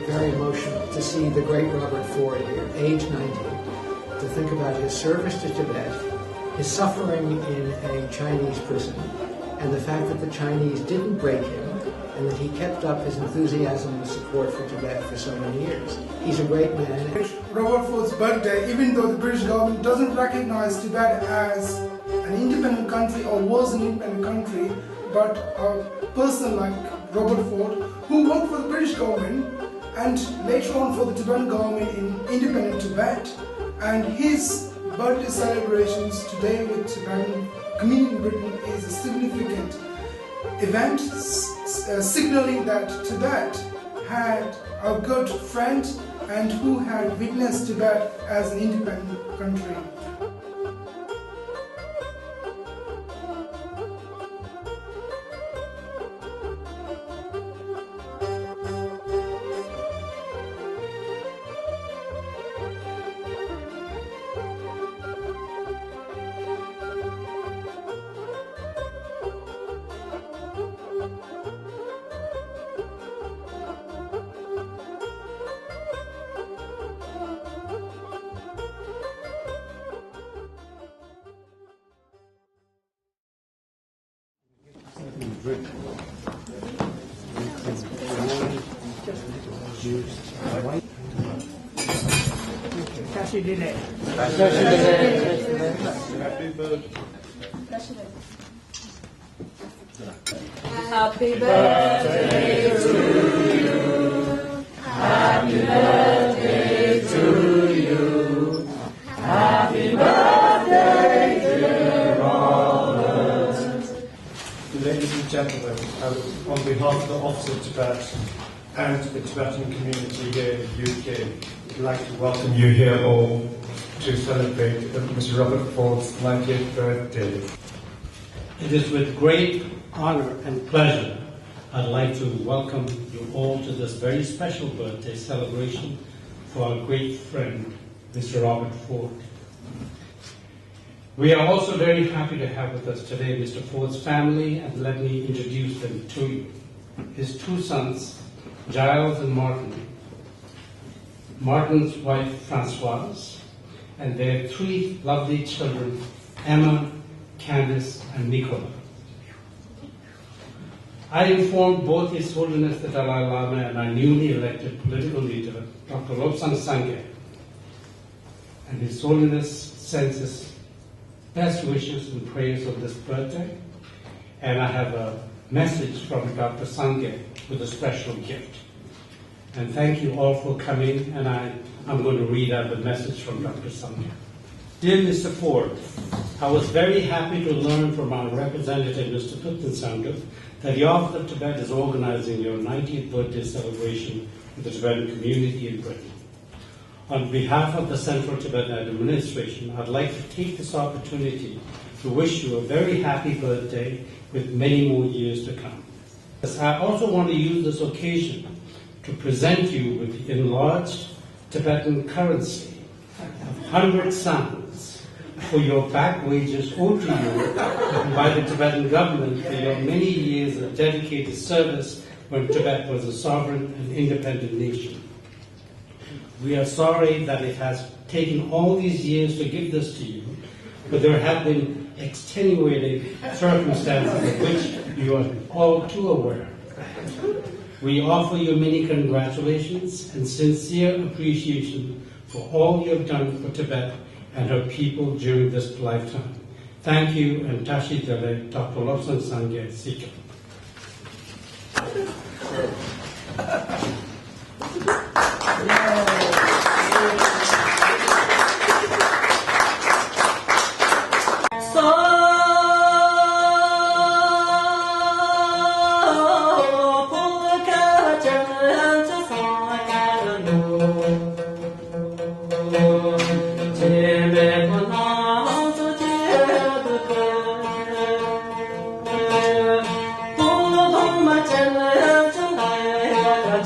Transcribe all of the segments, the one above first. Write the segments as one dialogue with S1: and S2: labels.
S1: very emotional to see the great Robert Ford here, age 90, to think about his service to Tibet, his suffering in a Chinese prison, and the fact that the Chinese didn't break him, and that he kept up his enthusiasm and support for Tibet for so many years. He's a great man.
S2: Robert Ford's birthday, even though the British government doesn't recognize Tibet as an independent country or was an independent country, but a person like Robert Ford, who worked for the British government and later on for the Tibetan government in independent Tibet, and his birthday celebrations today with Tibetan community in Britain is a significant event, signaling that Tibet had a good friend and who had witnessed Tibet as an independent country.
S1: Tashi Dile.
S3: Happy birthday to you. Happy birthday to you. Happy birthday, dear Robert.
S4: Ladies and gentlemen, on behalf of the Office of Tibet and the Tibetan community here in the UK, I'd like to welcome you here all to celebrate Mr. Robert Ford's 90th birthday.
S5: It is with great honor and pleasure I'd like to welcome you all to this very special birthday celebration for our great friend, Mr. Robert Ford. We are also very happy to have with us today Mr. Ford's family, and let me introduce them to you. His two sons, Giles and Martin, Martin's wife Francoise, and their three lovely children, Emma, Candice, and Nicola. I informed both His Holiness the Dalai Lama and our newly elected political leader, Dr. Lobsang Sangye, and His Holiness sends his best wishes and prayers on this birthday, and I have a message from Dr. Sangye with a special gift. And thank you all for coming, and I'm going to read out the message from Dr. Sangye. Dear Mr. Ford, I was very happy to learn from our representative, Mr. Thupten Sangye, that the Office of Tibet is organizing your 90th birthday celebration with the Tibetan community in Britain. On behalf of the Central Tibetan Administration, I'd like to take this opportunity to wish you a very happy birthday with many more years to come. I also want to use this occasion to present you with the enlarged Tibetan currency of 100 sangs for your back wages owed to you by the Tibetan government for your many years of dedicated service when Tibet was a sovereign and independent nation. We are sorry that it has taken all these years to give this to you, but there have been extenuating circumstances of which you are all too aware. We offer you many congratulations and sincere appreciation for all you have done for Tibet and her people during this lifetime. Thank you, and Tashi Dele, Dr. Lobsang Sangye, Sikkim.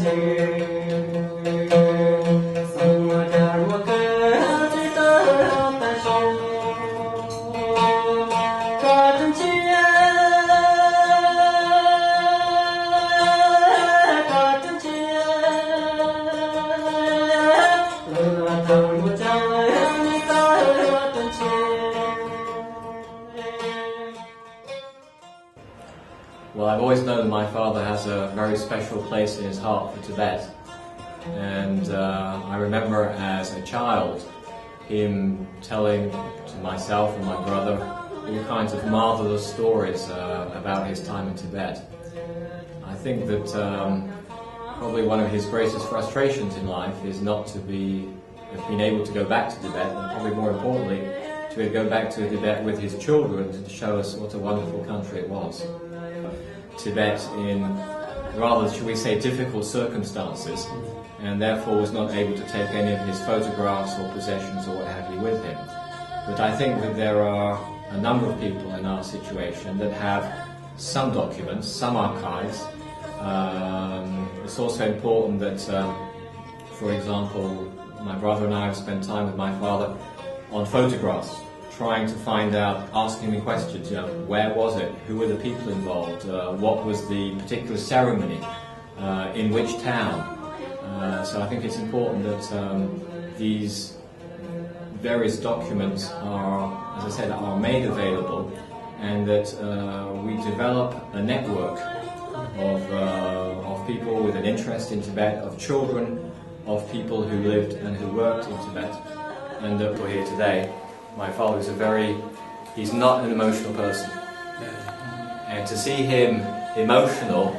S3: Jai
S6: always known my father has a very special place in his heart for Tibet. And I remember as a child him telling to myself and my brother all kinds of marvelous stories about his time in Tibet. I think that probably one of his greatest frustrations in life is not to have been able to go back to Tibet, and probably more importantly, to go back to Tibet with his children to show us what a wonderful country it was. Tibet in rather, should we say, difficult circumstances, and therefore was not able to take any of his photographs or possessions or what have you with him. But I think that there are a number of people in our situation that have some documents, some archives. It's also important that, for example, my brother and I have spent time with my father on photographs, trying to find out, asking me questions, where was it, who were the people involved, what was the particular ceremony, in which town. So I think it's important that these various documents are, as I said, are made available, and that we develop a network of people with an interest in Tibet, of children, of people who lived and who worked in Tibet. And that we're here today. My father is he's not an emotional person. And to see him emotional,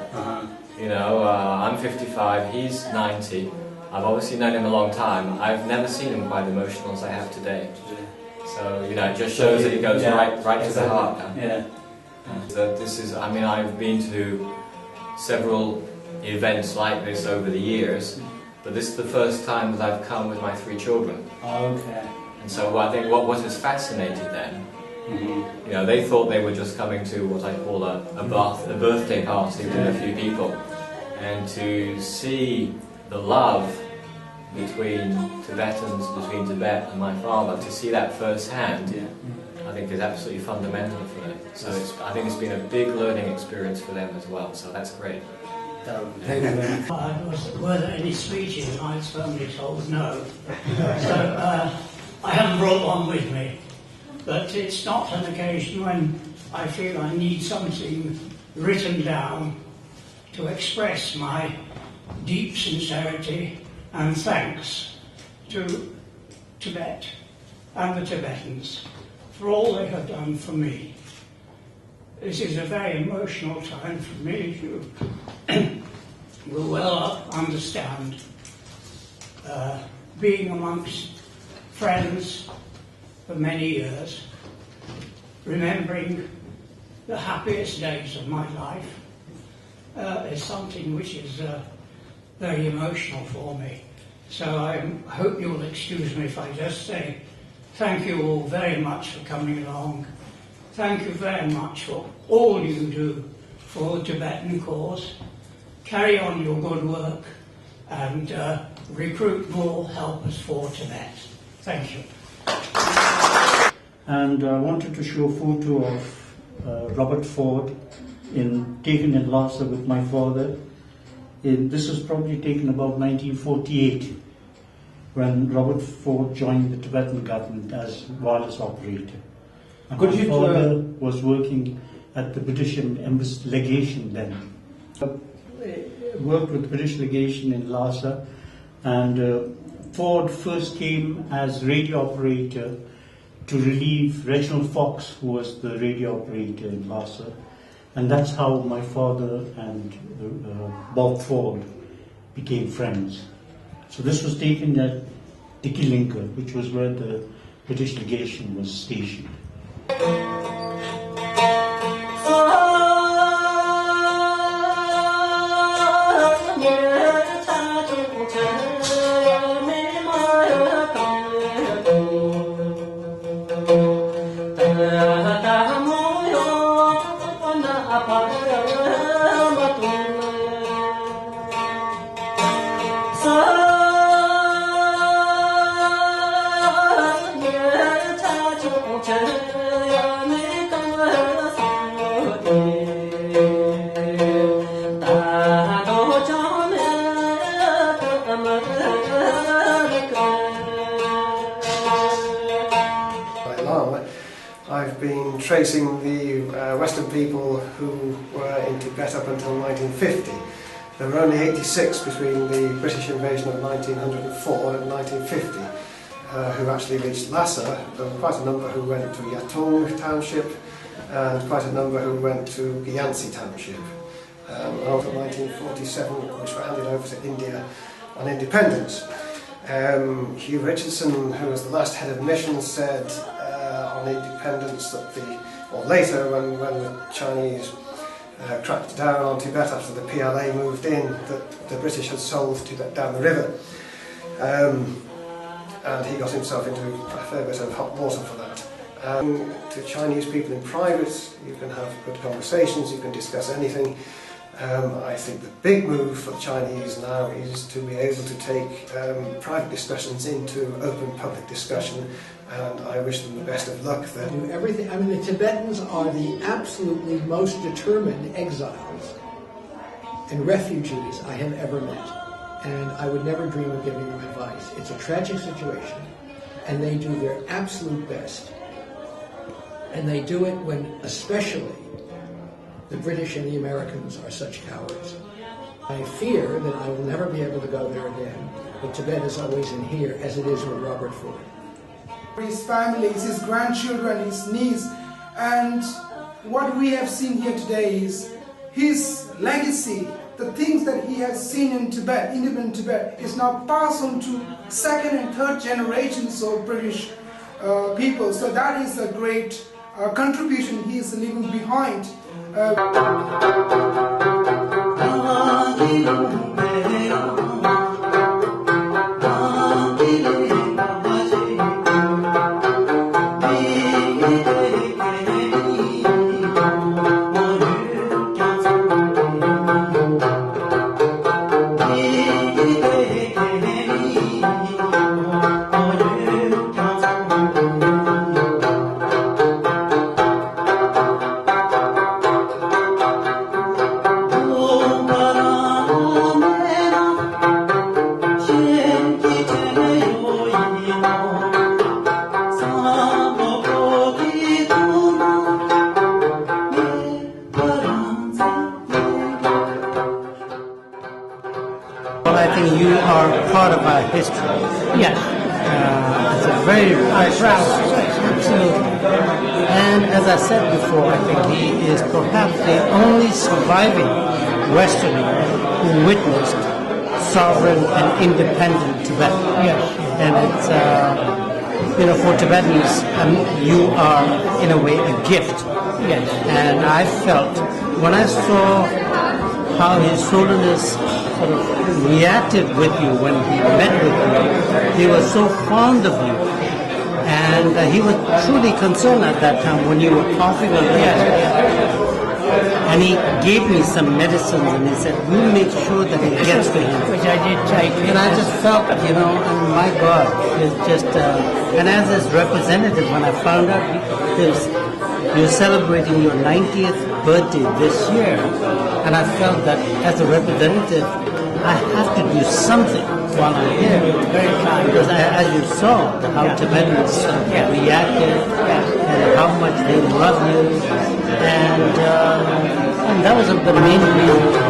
S6: I'm 55, he's 90. I've obviously known him a long time. I've never seen him quite emotional as I have today. So, it just shows that it goes right to the heart.
S7: Yeah.
S6: That this is, I've been to several events like this over the years, but this is the first time that I've come with my 3 children.
S7: Okay.
S6: And so I think what has fascinated them, they thought they were just coming to what I call a birthday party with a few people. And to see the love between Tibetans, between Tibet and my father, to see that firsthand, I think is absolutely fundamental for them. So I think it's been a big learning experience for them as well, so that's great.
S7: Thank you very much.
S8: Were there any speeches? I was firmly told no. So I haven't brought one with me. But it's not an occasion when I feel I need something written down to express my deep sincerity and thanks to Tibet and the Tibetans for all they have done for me. This is a very emotional time for me, as you will well understand. Being amongst friends for many years, remembering the happiest days of my life, is something which is very emotional for me. So I hope you'll excuse me if I just say thank you all very much for coming along. Thank you very much for all you do for the Tibetan cause. Carry on your good work and recruit more helpers for Tibet. Thank you.
S9: And I wanted to show a photo of Robert Ford taken in Lhasa with my father. This was probably taken about 1948, when Robert Ford joined the Tibetan government as wireless operator. And my father was working at the British Embassy legation then. Worked with the British legation in Lhasa, and Ford first came as radio operator to relieve Reginald Fox, who was the radio operator in Lhasa. And that's how my father and Bob Ford became friends. So this was taken at Dikilinka, which was where the British legation was stationed.
S10: I've been tracing the Western people who were in Tibet up until 1950. There were only 86 between the British invasion of 1904 and 1950 who actually reached Lhasa. There were quite a number who went to Yatong Township and quite a number who went to Gyansi Township. After 1947, which were handed over to India on independence. Hugh Richardson, who was the last head of mission, said on independence that or later when the Chinese cracked down on Tibet after the PLA moved in, that the British had sold Tibet down the river. And he got himself into a fair bit of hot water for that. To Chinese people in private, you can have good conversations, you can discuss anything. I think the big move for the Chinese now is to be able to take private discussions into open public discussion, and I wish them the best of luck there.
S1: Do everything. I mean, the Tibetans are the absolutely most determined exiles and refugees I have ever met, and I would never dream of giving them advice. It's a tragic situation, and they do their absolute best, and they do it when especially the British and the Americans are such cowards. I fear that I will never be able to go there again, but Tibet is always in here, as it is with Robert Ford.
S2: His families, his grandchildren, his niece, and what we have seen here today is his legacy. The things that he has seen in Tibet, independent Tibet, is now passed on to second and third generations of British people. So that is a great contribution he is leaving behind.
S7: I think you are part of our history.
S8: Yes.
S7: It's a very proud absolutely. And as I said before, I think he is perhaps the only surviving Westerner who witnessed sovereign and independent Tibet.
S8: Yes.
S7: And it's, for Tibetans, you are in a way a gift.
S8: Yes.
S7: And I felt when I saw how His Holiness sort of reacted with you when he met with you. He was so fond of you. And he was truly concerned at that time when you were coughing on the And he gave me some medicines and he said, we'll make sure that it gets to him.
S8: Which I did take.
S7: And I just felt, and my God, it's just, and as his representative, when I found out you're celebrating your 90th birthday this year, and I felt that as a representative, I have to do something while I'm here.
S8: Very kind.
S7: Because as you saw, how Tibetans reacted and how much they love you, and that was the main reason